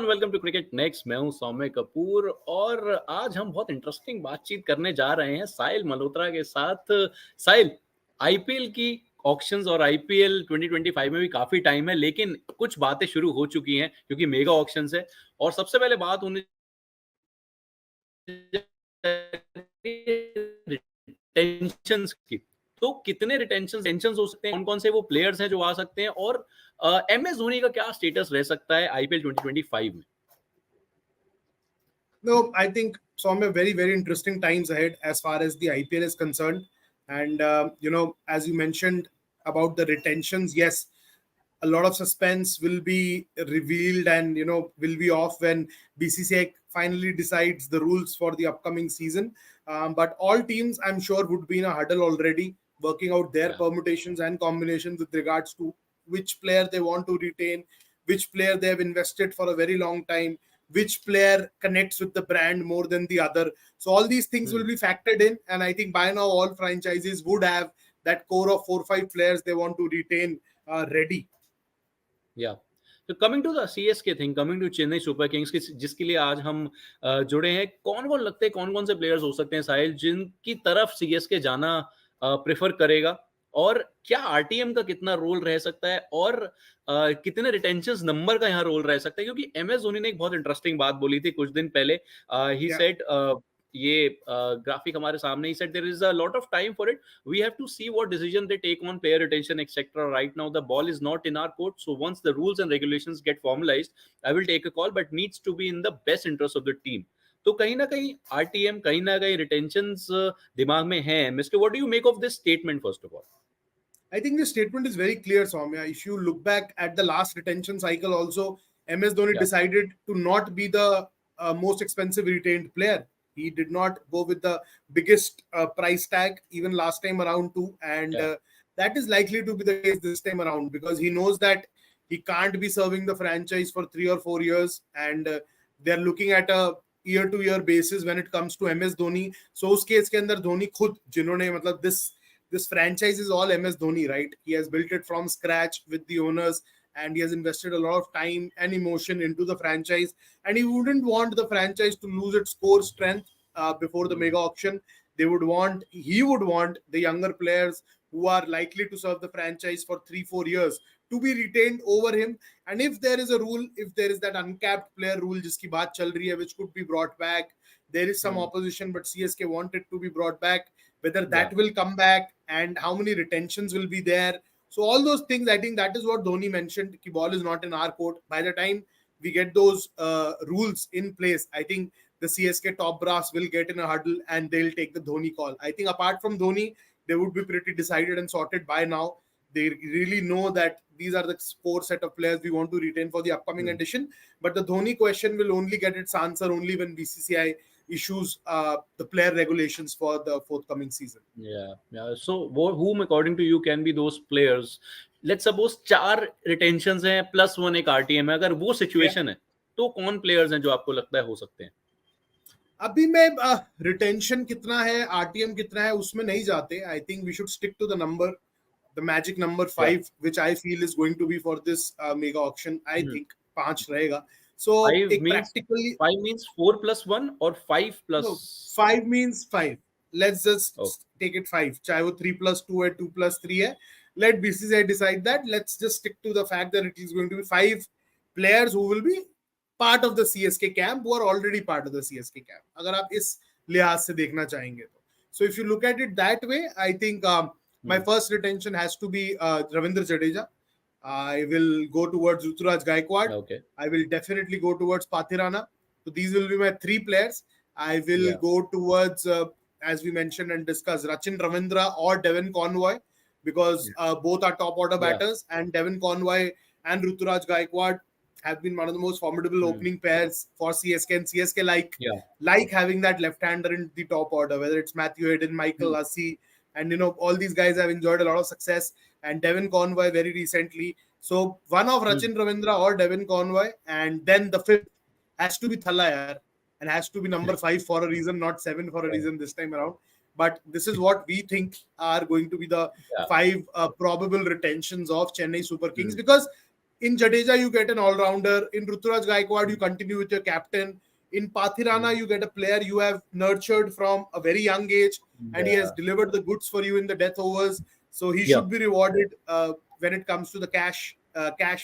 Welcome to cricket next. मैं हूं सौम्य कपूर और आज हम बहुत इंटरेस्टिंग बातचीत करने जा रहे हैं साहिल मल्होत्रा के साथ। साहिल, आईपीएल की ऑक्शंस और आईपीएल 2025 में भी काफी टाइम है, लेकिन कुछ बातें शुरू हो चुकी हैं क्योंकि मेगा ऑक्शंस है। और सबसे पहले बात होनी रिटेंशंस की। तो कितने रिटेंशंस हो सकते हैं, कौन कौन से वो प्लेयर्स हैं जो आ सकते हैं, और एमएस धोनी का क्या स्टेटस रह सकता है आईपीएल 2025 में? No, I think some very, very interesting times ahead as far as the IPL is concerned. And, as you mentioned about the retentions, yes, a lot of suspense will be revealed and, will be off when BCCI finally decides the rules for the upcoming season. But all teams, I'm sure, would be in a huddle already, working out their permutations and combinations with regards to which player they want to retain, which player they have invested for a very long time, which player connects with the brand more than the other. So all these things will be factored in, and I think by now all franchises would have that core of 4 or 5 players they want to retain ready. या तो coming to the CSK thing, coming to Chennai Super Kings की, जिसके लिए आज हम जुड़े हैं, कौन कौन लगते हैं, कौन कौन से प्लेयर्स हो सकते हैं साहिल जिनकी तरफ सीएसके जाना प्रेफर करेगा, और क्या आरटीएम का कितना रोल रह सकता है, और कितने रिटेंशंस नंबर का यहाँ रोल रह सकता है? क्योंकि एमएस धोनी ने एक बहुत इंटरेस्टिंग बात बोली थी कुछ दिन पहले। ही सेड, ये ग्राफिक हमारे सामने, he said there is a lot of time for it. We have to see what decision they take on player retention, etc. Right now, the ball is not in our court. So once the rules and regulations get formalized, I will take a call, but needs to be in the best interest of the team. तो कहीं ना कहीं RTM, कहीं ना कहीं रिटेंशंस दिमाग में हैं. Mister, what do you make of this statement first of all? I think the statement is very clear, Soumya. If you look back at the last retention cycle, also MS Dhoni decided to not be the most expensive retained player. He did not go with the biggest price tag even last time around too, and that is likely to be the case this time around because he knows that he can't be serving the franchise for 3 or 4 years, and they're looking at a year-to-year basis when it comes to MS Dhoni. So उस case के अंदर धोनी खुद जिन्होंने मतलब this franchise is all MS Dhoni, right? He has built it from scratch with the owners, and he has invested a lot of time and emotion into the franchise, and he wouldn't want the franchise to lose its core strength before the mega auction. He would want the younger players who are likely to serve the franchise for 3-4 years to be retained over him. And if there is a rule, if there is that uncapped player rule jiski baat chal rahi hai, which could be brought back, there is some opposition, but CSK wanted to be brought back. Whether that will come back and how many retentions will be there. So all those things, I think that is what Dhoni mentioned, the ball is not in our court. By the time we get those rules in place, I think the CSK top brass will get in a huddle and they'll take the Dhoni call. I think apart from Dhoni, they would be pretty decided and sorted by now. They really know that these are the core set of players we want to retain for the upcoming edition. But the Dhoni question will only get its answer only when BCCI issues the player regulations for the forthcoming season. Yeah. So, whom according to you can be those players? Let's suppose 4 retentions हैं plus 1 एक RTM है. अगर वो situation है, तो कौन players हैं जो आपको लगता है हो सकते हैं? अभी मैं रिटेंशन कितना है, आरटीएम कितना है, उसमें नहीं जाते. I think we should stick to the number, the magic number 5, which I feel is going to be for this mega auction. I think 5 रहेगा. So practically 5 means 4 plus 1 or 5 plus? No, 5 means 5. Let's just take it 5. चाहे वो 3 plus 2 है, 2 plus 3 है. Let BCCI decide that. Let's just stick to the fact that it is going to be 5 players who will be part of the CSK camp, who are already part of the CSK camp. अगर आप इस लिहाज से देखना चाहेंगे तो. So if you look at it that way, I think my first retention has to be Ravindra Jadeja. I will go towards Ruturaj Gaikwad. Okay. I will definitely go towards Pathirana. So these will be my 3 players. I will go towards, as we mentioned and discussed, Rachin Ravindra or Devon Conway, because both are top order batters, and Devon Conway and Ruturaj Gaikwad have been one of the most formidable opening pairs for CSK, and CSK like having that left-hander in the top order, whether it's Matthew Hayden, Michael Hussey, and all these guys have enjoyed a lot of success, and Devon Conway very recently. So one of Rachin Ravindra or Devon Conway, and then the 5th has to be Thalayar, and has to be number 5 for a reason, not 7 for a reason this time around. But this is what we think are going to be the 5 probable retentions of Chennai Super Kings, because In Jadeja, you get an all-rounder. In Ruturaj Gaikwad, you continue with your captain. In Pathirana, you get a player you have nurtured from a very young age, and he has Yeah. delivered the goods for you in the death overs. So he Yeah. should be rewarded when it comes to the cash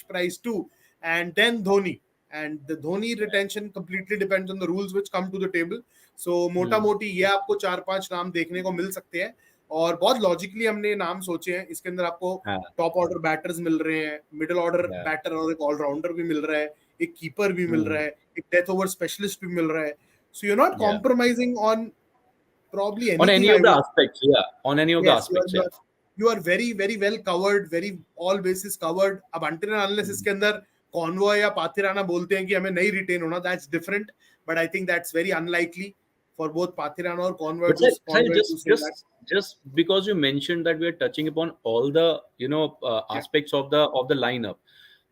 prize too. And then Dhoni. And the Dhoni retention completely depends on the rules which come to the table. So मोटा मोटी ये आपको 4-5 नाम देखने को मिल सकते हैं और बहुत लॉजिकली हमने नाम सोचे हैं. इसके अंदर आपको हाँ. टॉप ऑर्डर बैटर्स मिल रहे हैं, मिडिल ऑर्डर Yeah. बैटर और एक ऑलराउंडर भी मिल रहा है, एक कीपर भी मिल रहा है, एक डेथ ओवर स्पेशलिस्ट भी मिल रहा है. So you are not Yeah. Compromising on probably On anything. any of the aspects, yeah. On any of the Yes, aspects, yeah. you are very very well covered, very all bases covered. अब until and unless इसके अंदर convoy या पाथिराना बोलते हैं कि हमें नहीं retain होना, that's different, but I think that's very unlikely for both Pathirana or Convoy But to Sahil, say that. just because you mentioned that we are touching upon all the aspects of the lineup,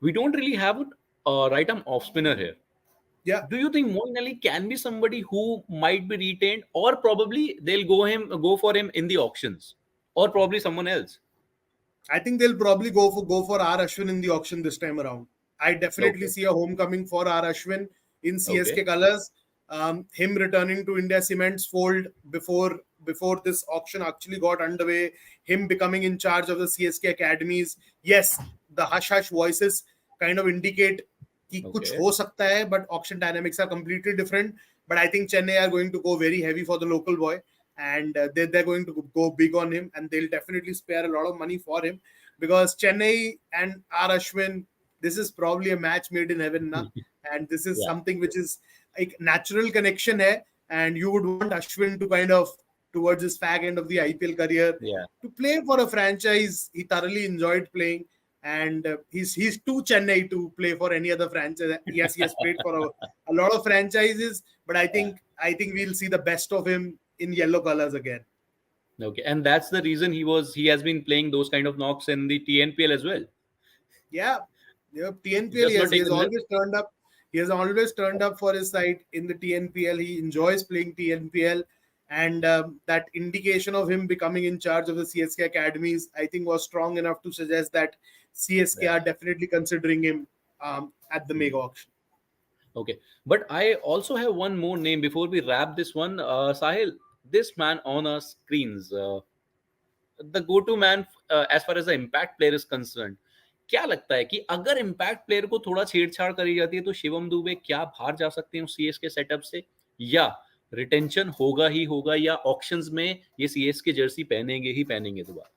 we don't really have a right arm off spinner here. Yeah. Do you think Moeen Ali can be somebody who might be retained, or probably they'll go for him in the auctions, or probably someone else? I think they'll probably go for R Ashwin in the auction this time around. I definitely see a homecoming for R Ashwin in CSK colors. Him returning to India Cements fold before this auction actually got underway. Him becoming in charge of the CSK academies. Yes, the hush voices kind of indicate कि कुछ हो सकता है, but auction dynamics are completely different. But I think Chennai are going to go very heavy for the local boy, and they're going to go big on him, and they'll definitely spare a lot of money for him, because Chennai and R Ashwin, this is probably a match made in heaven, na? And this is something which is like natural connection hai, and you would want Ashwin to kind of towards his fag end of the IPL career to play for a franchise he thoroughly enjoyed playing. And he's too Chennai to play for any other franchise. Yes, he has played for a lot of franchises, but I think we'll see the best of him in yellow colors again. Okay, and that's the reason he has been playing those kind of knocks in the TNPL as well. Yeah, TNPL. Yes, he has always turned up. He has always turned up for his side in the TNPL. He enjoys playing TNPL. And that indication of him becoming in charge of the CSK academies, I think, was strong enough to suggest that CSK are definitely considering him at the mega auction. Okay, but I also have one more name before we wrap this one. Sahil, this man on our screens, the go-to man as far as the impact player is concerned. क्या लगता है कि अगर impact player को थोड़ा छेड़छाड़ करी जाती है तो शिवम दुबे क्या बाहर जा सकते हैं सीएस के सेटअप से, या रिटेंशन होगा ही होगा, या ऑक्शंस में ये सीएस के जर्सी पहनेंगे दोबारा?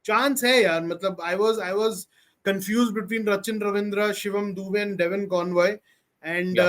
चांस है यार, मतलब I was confused between Rachin Ravindra, Shivam Dube and Devon Convoy, and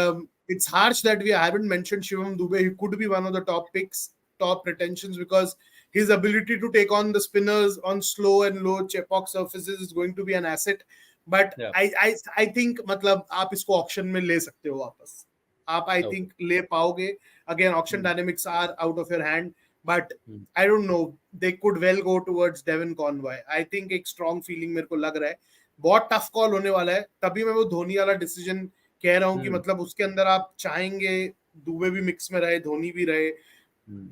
it's harsh that we haven't mentioned Shivam Dube. He could be one of the top picks, top retentions, because his ability to take on the spinners on slow and low check-off surfaces is going to be an asset. But I think मतलब आप इसको auction में ले सकते हो वापस. आप I think ले पाओगे. Again, auction dynamics are out of your hand. But I don't know, they could well go towards Devon Convoy. I think एक strong feeling मेरे को लग रहा है. बहुत tough call होने वाला है. तभी मैं वो धोनी वाला decision कह रहा हूँ कि मतलब उसके अंदर आप चाहेंगे दुबे भी mix में रहे, धोनी भी रहे,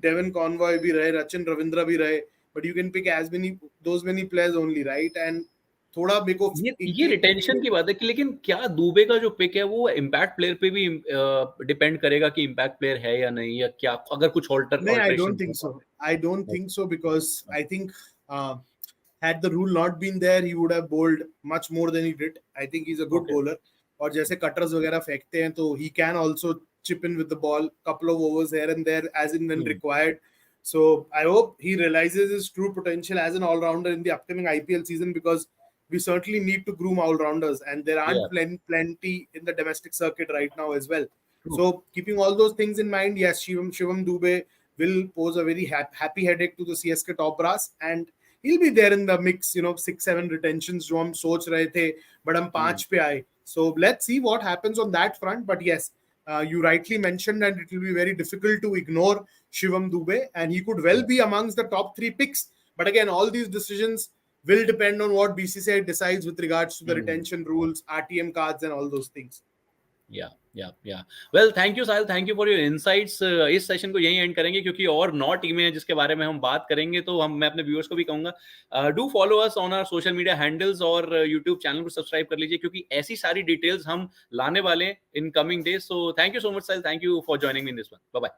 Devon Convoy भी रहे, Rachin Ravindra भी रहे. But you can pick those many players only, right? And थोड़ा मेरे को ये रिटेंशन की बात है कि, लेकिन क्या दुबे का जो पिक है वो इम्पैक्ट प्लेयर पे भी डिपेंड करेगा कि इम्पैक्ट प्लेयर है या नहीं, या क्या अगर कुछ नहीं, I don't think so because I think had the rule not been there he would have bowled much more than he did. I think he's a good bowler, और जैसे कटर्स वगैरह फेंकते हैं तो he can also chip in with the ball, couple of overs here and there as in when required. So I hope he realizes his true potential as an all-rounder in the upcoming IPL season, because we certainly need to groom all-rounders, and there aren't plenty in the domestic circuit right now as well. So keeping all those things in mind, yes, Shivam Dube will pose a very happy headache to the CSK top brass, and he'll be there in the mix, 6-7 retentions जो हम सोच रहे थे, but हम 5 पे आए. So let's see what happens on that front. But yes, you rightly mentioned that it will be very difficult to ignore Shivam Dube, and he could well be amongst the top 3 picks. But again, all these decisions will depend on what BCCI decides with regards to the retention rules, RTM cards, and all those things. या well, thank you Sahil, thank you for your insights. इस session को यहीं and करेंगे क्योंकि और 9 टीमें हैं जिसके बारे में हम बात करेंगे, तो मैं अपने व्यूअर्स को भी कहूंगा do follow us on our social media handles और यूट्यूब चैनल को सब्सक्राइब कर लीजिए क्योंकि ऐसी सारी डिटेल्स हम लाने वाले हैं in coming days. So thank you so much Sahil, thank you for joining me in this one. Bye bye.